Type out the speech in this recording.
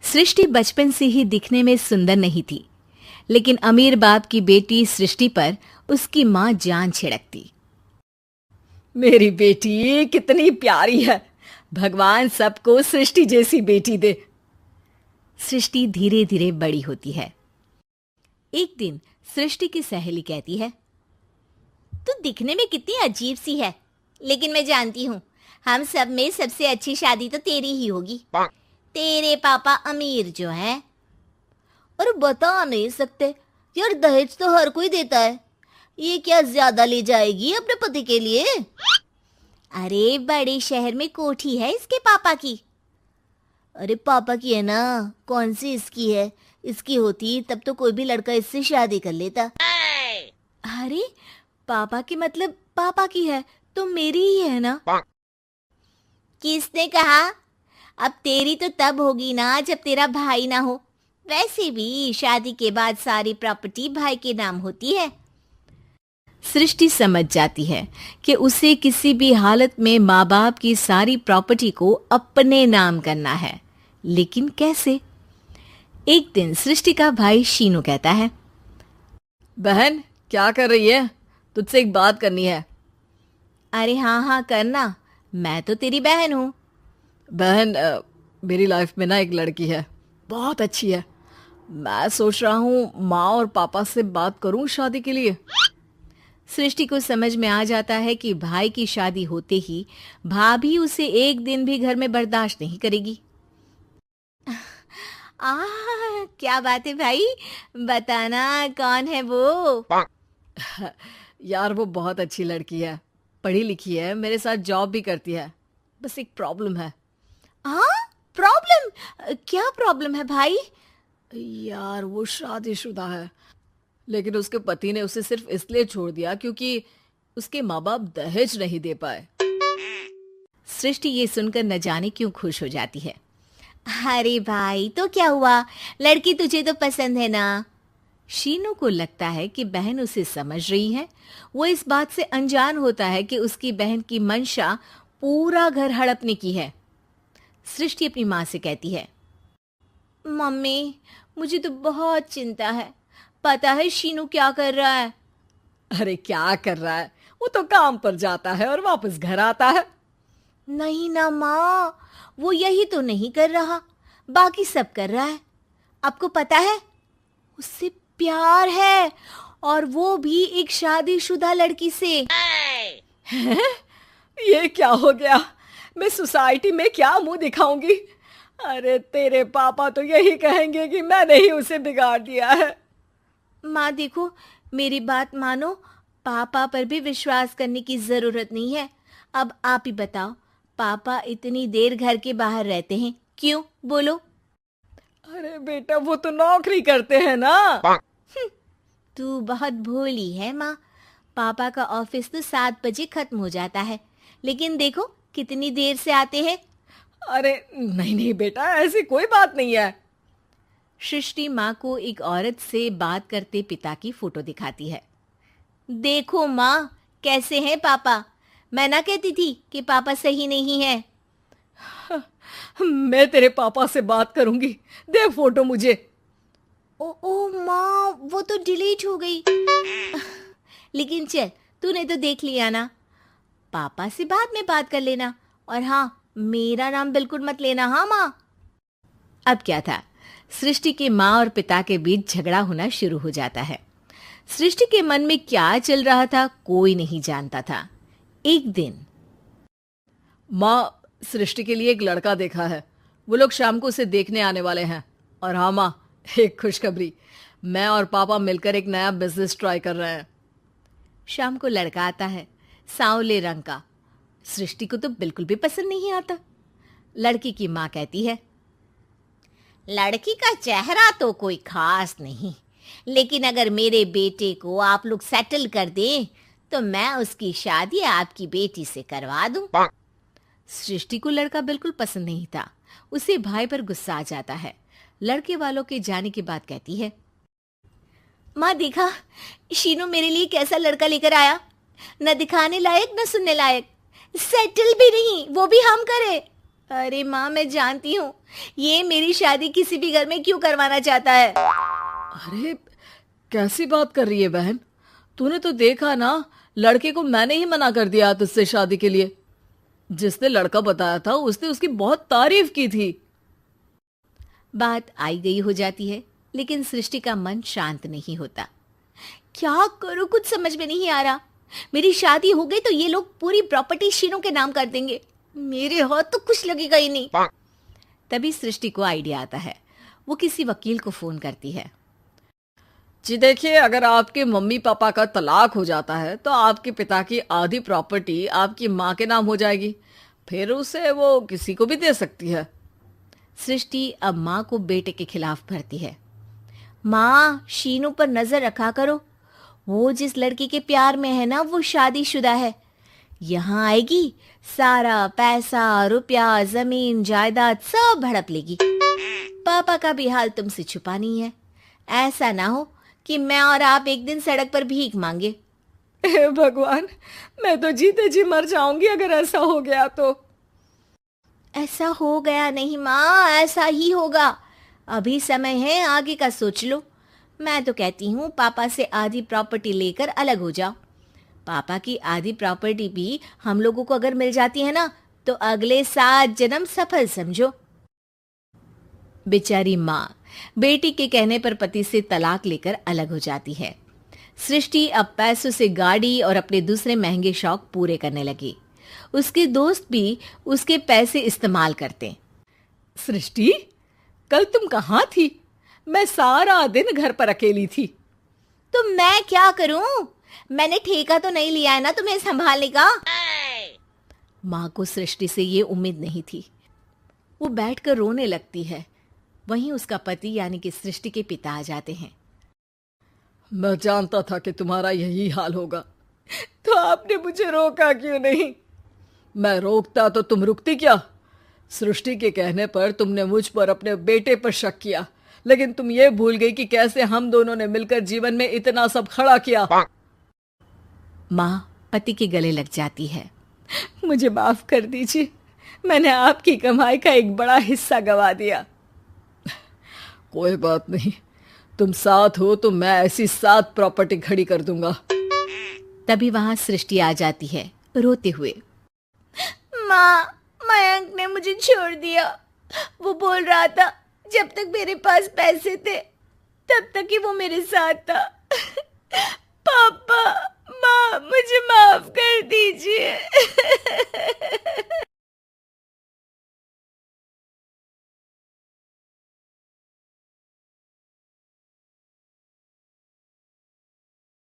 सृष्टि बचपन से ही दिखने में सुंदर नहीं थी, लेकिन अमीर बाप की बेटी सृष्टि पर उसकी माँ जान छिड़कती। मेरी बेटी कितनी प्यारी है, भगवान सबको सृष्टि जैसी बेटी दे। सृष्टि धीरे धीरे बड़ी होती है। एक दिन सृष्टि की सहेली कहती है, तू दिखने में कितनी अजीब सी है, लेकिन मैं जानती हूँ हम सब में सबसे अच्छी शादी तो तेरी ही होगी। तेरे पापा अमीर जो हैं। और बता नहीं सकते यार, दहेज तो हर कोई देता है, ये क्या ज्यादा ले जाएगी अपने पति के लिए? अरे बड़े शहर में कोठी है इसके पापा की। अरे पापा की है ना, कौन सी इसकी है? इसकी होती तब तो कोई भी लड़का इससे शादी कर लेता। अरे पापा की मतलब पापा की है तो मेरी ही है ना? किसने कहा? अब तेरी तो तब होगी ना जब तेरा भाई ना हो। वैसे भी शादी के बाद सारी प्रॉपर्टी भाई के नाम होती है। सृष्टि समझ जाती है कि उसे किसी भी हालत में माँ बाप की सारी प्रॉपर्टी को अपने नाम करना है, लेकिन कैसे? एक दिन सृष्टि का भाई शीनू कहता है, बहन क्या कर रही है? तुझसे एक बात करनी है। अरे हाँ हाँ करना, मैं तो तेरी बहन हूँ। बहन मेरी लाइफ में ना एक लड़की है, बहुत अच्छी है। मैं सोच रहा हूँ माँ और पापा से बात करूँ शादी के लिए। सृष्टि को समझ में आ जाता है कि भाई की शादी होते ही भाभी उसे एक दिन भी घर में बर्दाश्त नहीं करेगी। क्या बात है भाई, बताना कौन है वो? यार वो बहुत अच्छी लड़की है, पढ़ी लिखी है, मेरे साथ जॉब भी करती है। बस एक प्रॉब्लम है। प्रॉब्लम? क्या प्रॉब्लम है भाई? यार वो शादीशुदा है, लेकिन उसके पति ने उसे सिर्फ इसलिए छोड़ दिया क्योंकि उसके माँ बाप दहेज नहीं दे पाए। सृष्टि ये सुनकर न जाने क्यों खुश हो जाती है। अरे भाई तो क्या हुआ, लड़की तुझे तो पसंद है ना? शीनू को लगता है कि बहन उसे समझ रही है। वो इस बात से अनजान होता है कि उसकी बहन की मंशा पूरा घर हड़पने की है। सृष्टि अपनी माँ से कहती है, मम्मी मुझे तो बहुत चिंता है, पता है शीनू क्या कर रहा है? अरे क्या कर रहा है, वो तो काम पर जाता है और वापस घर आता है। नहीं ना माँ, वो यही तो नहीं कर रहा, बाकी सब कर रहा है। आपको पता है उससे प्यार है, और वो भी एक शादीशुदा लड़की से। ये क्या हो गया, मैं सोसाइटी में क्या मुंह दिखाऊंगी? अरे तेरे पापा तो यही कहेंगे कि मैंने ही उसे बिगाड़ दिया है। माँ देखो, मेरी बात मानो, पापा पर भी विश्वास करने की जरूरत नहीं है। अब आप ही बताओ, पापा इतनी देर घर के बाहर रहते हैं क्यों, बोलो? अरे बेटा वो तो नौकरी करते हैं ना। तू बहुत भोली है माँ, पापा का ऑफिस तो 7 बजे खत्म हो जाता है, लेकिन देखो कितनी देर से आते हैं। अरे नहीं नहीं बेटा, ऐसी कोई बात नहीं है। सृष्टि माँ को एक औरत से बात करते पिता की फोटो दिखाती है। देखो माँ कैसे हैं पापा, मैं ना कहती थी कि पापा सही नहीं है। मैं तेरे पापा से बात करूंगी, दे फोटो मुझे। ओ माँ, वो तो डिलीट हो गई। लेकिन चल, तूने तो देख लिया ना, पापा से बाद में बात कर लेना, और हाँ मेरा नाम बिल्कुल मत लेना। हाँ माँ। अब क्या था, सृष्टि के माँ और पिता के बीच झगड़ा होना शुरू हो जाता है। सृष्टि के मन में क्या चल रहा था कोई नहीं जानता था। एक दिन, माँ सृष्टि के लिए एक लड़का देखा है, वो लोग शाम को उसे देखने आने वाले हैं। और हाँ माँ, एक खुशखबरी, मैं और पापा मिलकर एक नया बिजनेस ट्राई कर रहे हैं। शाम को लड़का आता है, सांवले रंग का। सृष्टि को तो बिल्कुल भी पसंद नहीं आता। लड़की की माँ कहती है, लड़की का चेहरा तो कोई खास नहीं, लेकिन अगर मेरे बेटे को आप लोग सेटल कर दें तो मैं उसकी शादी आपकी बेटी से करवा दूं। सृष्टि को लड़का बिल्कुल पसंद नहीं था। उसे भाई पर गुस्सा आ जाता है। लड़के वालों के जाने के बाद कहती है, माँ देखा शीनू मेरे लिए कैसा लड़का लेकर आया, न दिखाने लायक न सुनने लायक, सेटल भी नहीं, वो भी हम करे। अरे माँ, मैं जानती हूँ ये मेरी शादी किसी भी घर में क्यों करवाना चाहता है। अरे कैसी बात कर रही है बहन? तूने तो देखा ना, लड़के को मैंने ही मना कर दिया तुझसे शादी के लिए। जिसने लड़का बताया था उसने उसकी बहुत तारीफ की थी। बात आई गई हो जाती है, लेकिन सृष्टि का मन शांत नहीं होता। क्या करूं, कुछ समझ में नहीं आ रहा। मेरी शादी हो गई तो ये लोग पूरी प्रॉपर्टी शीनू के नाम कर देंगे, मेरे हाथ तो कुछ लगेगा ही नहीं। तभी सृष्टि को आइडिया आता है। वो किसी वकील को फोन करती है। जी देखिए, अगर आपके मम्मी पापा का तलाक हो जाता है तो आपके पिता की आधी प्रॉपर्टी आपकी माँ के नाम हो जाएगी, फिर उसे वो किसी को भी दे सकती है। सृष्टि अब माँ को बेटे के खिलाफ भरती है। माँ, शीनू पर नजर रखा करो, वो जिस लड़की के प्यार में है ना वो शादीशुदा है। यहाँ आएगी, सारा पैसा रुपया जमीन जायदाद सब हड़प लेगी। पापा का भी हाल तुमसे छुपा नहीं है। ऐसा ना हो कि मैं और आप एक दिन सड़क पर भीख मांगे। हे भगवान, मैं तो जीते जी मर जाऊंगी अगर ऐसा हो गया तो। ऐसा हो गया नहीं माँ, ऐसा ही होगा। अभी समय है, आगे का सोच लो। मैं तो कहती हूँ पापा से आधी प्रॉपर्टी लेकर अलग हो जाओ। पापा की आधी प्रॉपर्टी भी हम लोगों को अगर मिल जाती है ना तो अगले 7 जन्म सफल समझो। बेचारी माँ बेटी के कहने पर पति से तलाक लेकर अलग हो जाती है। सृष्टि अब पैसों से गाड़ी और अपने दूसरे महंगे शौक पूरे करने लगी। उसके दोस्त भी उसके पैसे इस्तेमाल करते। सृष्टि, कल तुम कहाँ थी? मैं सारा दिन घर पर अकेली थी। तो मैं क्या करूं? मैंने ठेका तो नहीं लिया है ना तुम्हें संभालने का। माँ को सृष्टि से ये उम्मीद नहीं थी। वो बैठकर रोने लगती है। वहीं उसका पति यानी कि सृष्टि के पिता आ जाते हैं। मैं जानता था कि तुम्हारा यही हाल होगा, तो आपने मुझे रोका क्यों नहीं? मैं रोकता तो तुम रुकती क्या? सृष्टि के कहने पर तुमने मुझ पर अपने बेटे पर शक किया, लेकिन तुम ये भूल गई कि कैसे हम दोनों ने मिलकर जीवन में इतना सब खड़ा किया। माँ पति के गले लग जाती है। मुझे माफ कर दीजिए, मैंने आपकी कमाई का एक बड़ा हिस्सा गवा दिया। कोई बात नहीं, तुम साथ हो तो मैं ऐसी 7 प्रॉपर्टी खड़ी कर दूंगा। तभी वहां सृष्टि आ जाती है रोते हुए। माँ, मयंक ने मुझे छोड़ दिया। वो बोल रहा था जब तक मेरे पास पैसे थे तब तक ही वो मेरे साथ था। पापा, माँ, मुझे माफ कर दीजिए।